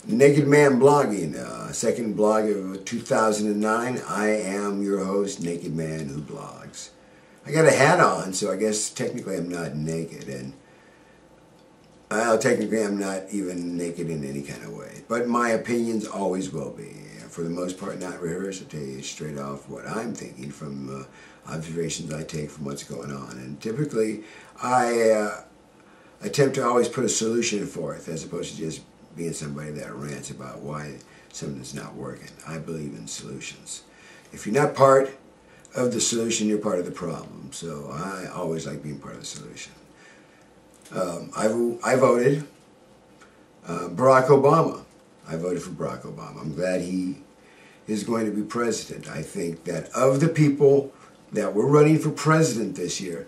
Naked Man Blogging, second blog of 2009. I am your host, Naked Man Who Blogs. I got a hat on, so I guess technically I'm not naked, and technically I'm not even naked in any kind of way. But my opinions always will be. For the most part, not rehearsed. I tell you straight off what I'm thinking from observations I take from what's going on. And typically, I attempt to always put a solution forth, as opposed to just being somebody that rants about why something's not working. I believe in solutions. If you're not part of the solution, you're part of the problem. So I always like being part of the solution. I voted Barack Obama. I voted for Barack Obama. I'm glad he is going to be president. I think that of the people that were running for president this year,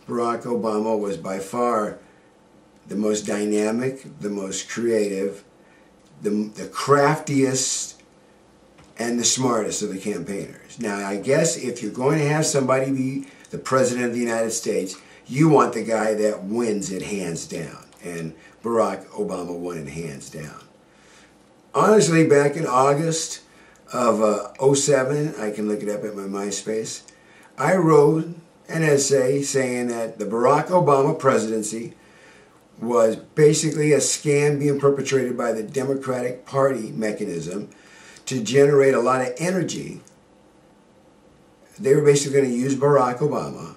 Barack Obama was by far the most dynamic, the most creative, the craftiest, and the smartest of the campaigners. Now, I guess if you're going to have somebody be the president of the United States, you want the guy that wins it hands down. And Barack Obama won it hands down. Honestly, back in August of 07, I can look it up at my MySpace, I wrote an essay saying that the Barack Obama presidency was basically a scam being perpetrated by the Democratic Party mechanism to generate a lot of energy. They were basically going to use Barack Obama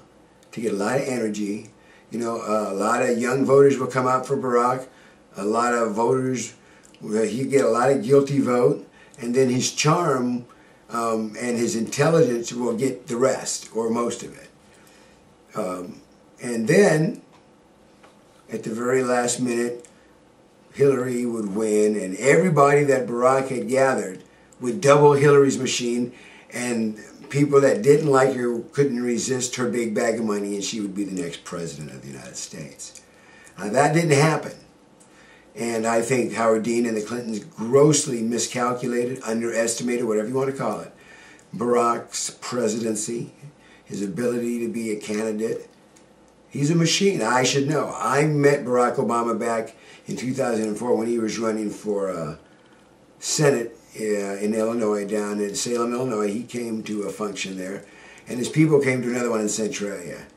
to get a lot of energy. You know, a lot of young voters will come out for Barack. A lot of voters, he'd get a lot of guilty vote, and then his charm and his intelligence will get the rest, or most of it. And then, at the very last minute, Hillary would win, and everybody that Barack had gathered would double Hillary's machine, and people that didn't like her couldn't resist her big bag of money, and she would be the next president of the United States. That didn't happen. And I think Howard Dean and the Clintons grossly miscalculated, underestimated, whatever you want to call it, Barack's presidency, his ability to be a candidate. He's a machine. I should know. I met Barack Obama back in 2004 when he was running for Senate in Illinois, down in Salem, Illinois. He came to a function there, and his people came to another one in Centralia.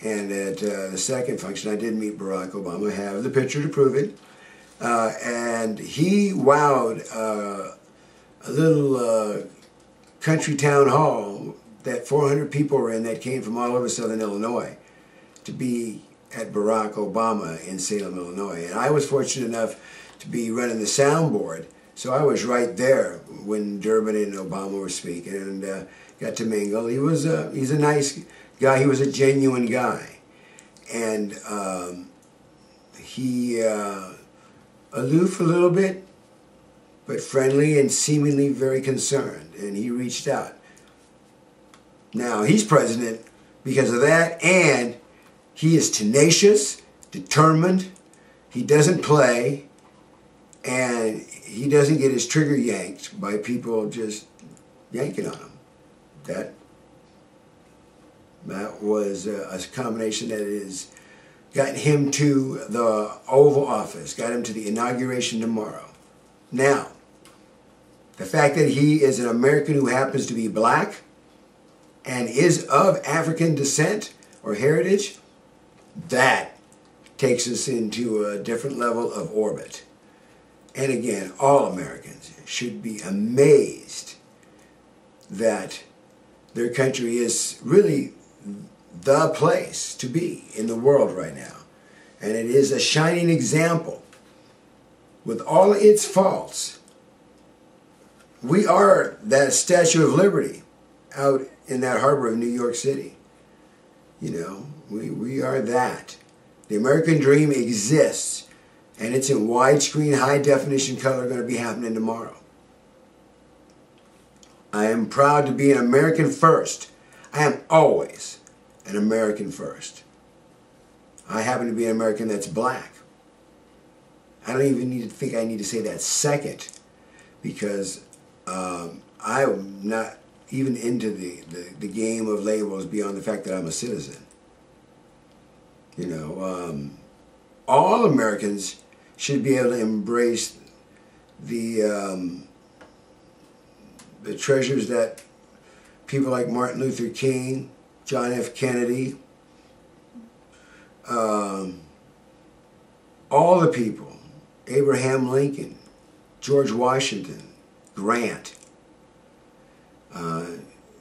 And at the second function, I did meet Barack Obama. I have the picture to prove it. And he wowed a little country town hall that 400 people were in that came from all over southern Illinois to be at Barack Obama in Salem, Illinois. And I was fortunate enough to be running the soundboard, so I was right there when Durbin and Obama were speaking, and got to mingle. He's a nice guy. He was a genuine guy. And he aloof a little bit, but friendly and seemingly very concerned. And he reached out. Now, he's president because of that, and he is tenacious, determined, he doesn't play, and he doesn't get his trigger yanked by people just yanking on him. That was a combination that has gotten him to the Oval Office, got him to the inauguration tomorrow. Now, the fact that he is an American who happens to be black and is of African descent or heritage, that takes us into a different level of orbit. And again, all Americans should be amazed that their country is really the place to be in the world right now. And it is a shining example. With all its faults, we are that Statue of Liberty out in that harbor of New York City. You know, we are that. The American dream exists, and it's in widescreen, high-definition color going to be happening tomorrow. I am proud to be an American first. I am always an American first. I happen to be an American that's black. I don't even think I need to say that second, because I'm not even into the game of labels beyond the fact that I'm a citizen. You know, all Americans should be able to embrace the treasures that people like Martin Luther King, John F. Kennedy, all the people, Abraham Lincoln, George Washington, Grant,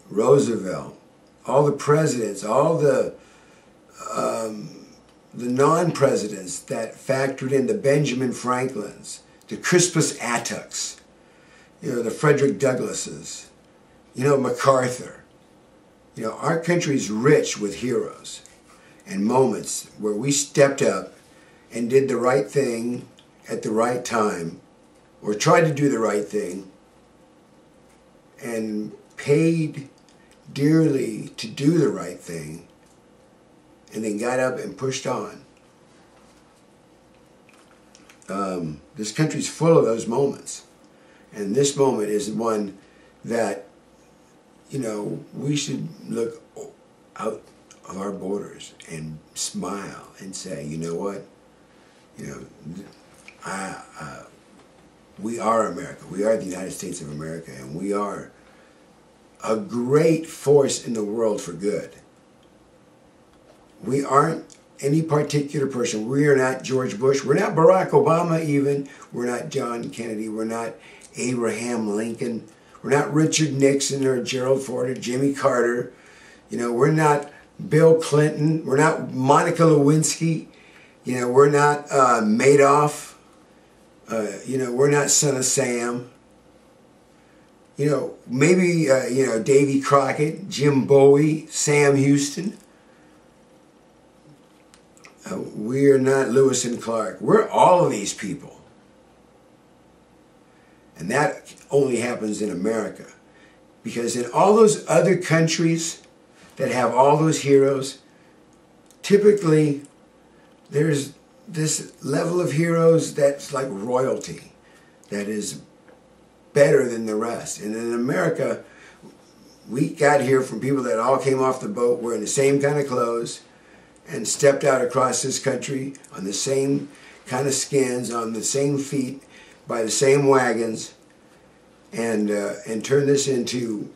Roosevelt, all the presidents, all the non-presidents that factored in, the Benjamin Franklins, the Crispus Attucks, you know, the Frederick Douglasses, you know, MacArthur. You know, our country's rich with heroes and moments where we stepped up and did the right thing at the right time, or tried to do the right thing, and paid dearly to do the right thing, and then got up and pushed on. This country's full of those moments. And this moment is one that, you know, we should look out of our borders and smile and say, you know what? You know, we are America. We are the United States of America, and we are a great force in the world for good. We aren't any particular person. We are not George Bush. We're not Barack Obama even. We're not John Kennedy. We're not Abraham Lincoln. We're not Richard Nixon or Gerald Ford or Jimmy Carter. You know, we're not Bill Clinton. We're not Monica Lewinsky. You know, we're not Madoff. You know, we're not Son of Sam. You know, maybe, you know, Davy Crockett, Jim Bowie, Sam Houston. We're not Lewis and Clark. We're all of these people. And that only happens in America. Because in all those other countries that have all those heroes, typically there's this level of heroes that's like royalty, that is better than the rest. And in America, we got here from people that all came off the boat, wearing the same kind of clothes, and stepped out across this country on the same kind of skins, on the same feet, by the same wagons, and turned this into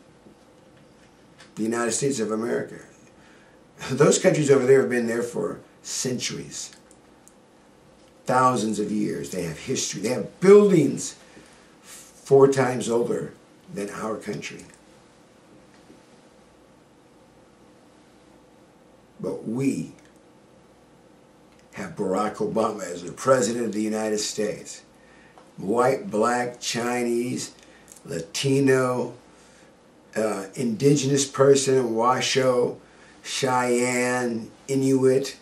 the United States of America. Those countries over there have been there for centuries, thousands of years. They have history. They have buildings 4 times older than our country. But we have Barack Obama as the President of the United States. White, black, Chinese, Latino, indigenous person, Washoe, Cheyenne, Inuit,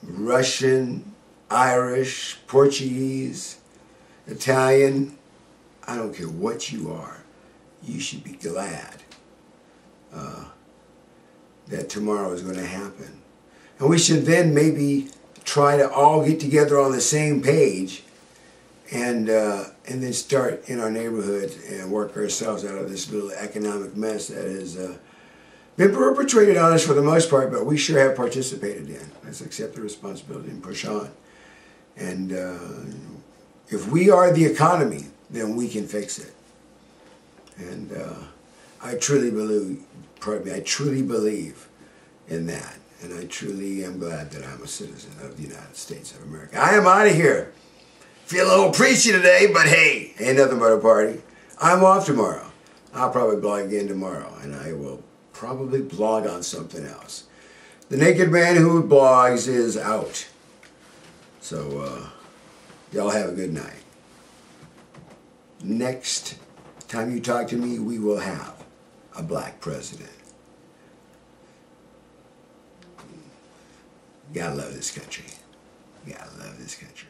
Russian, Irish, Portuguese, Italian. I don't care what you are. You should be glad that tomorrow is going to happen. And we should then maybe try to all get together on the same page and then start in our neighborhood and work ourselves out of this little economic mess that has been perpetrated on us for the most part, but we sure have participated in. Let's accept the responsibility and push on. And if we are the economy, then we can fix it. And I truly believe, I truly believe in that. And I truly am glad that I'm a citizen of the United States of America. I am out of here. Feel a little preachy today, but hey, ain't nothing but a party. I'm off tomorrow. I'll probably blog again tomorrow, and I will probably blog on something else. The naked man who blogs is out. So, y'all have a good night. Next time you talk to me, we will have a black president. Gotta love this country. Gotta love this country.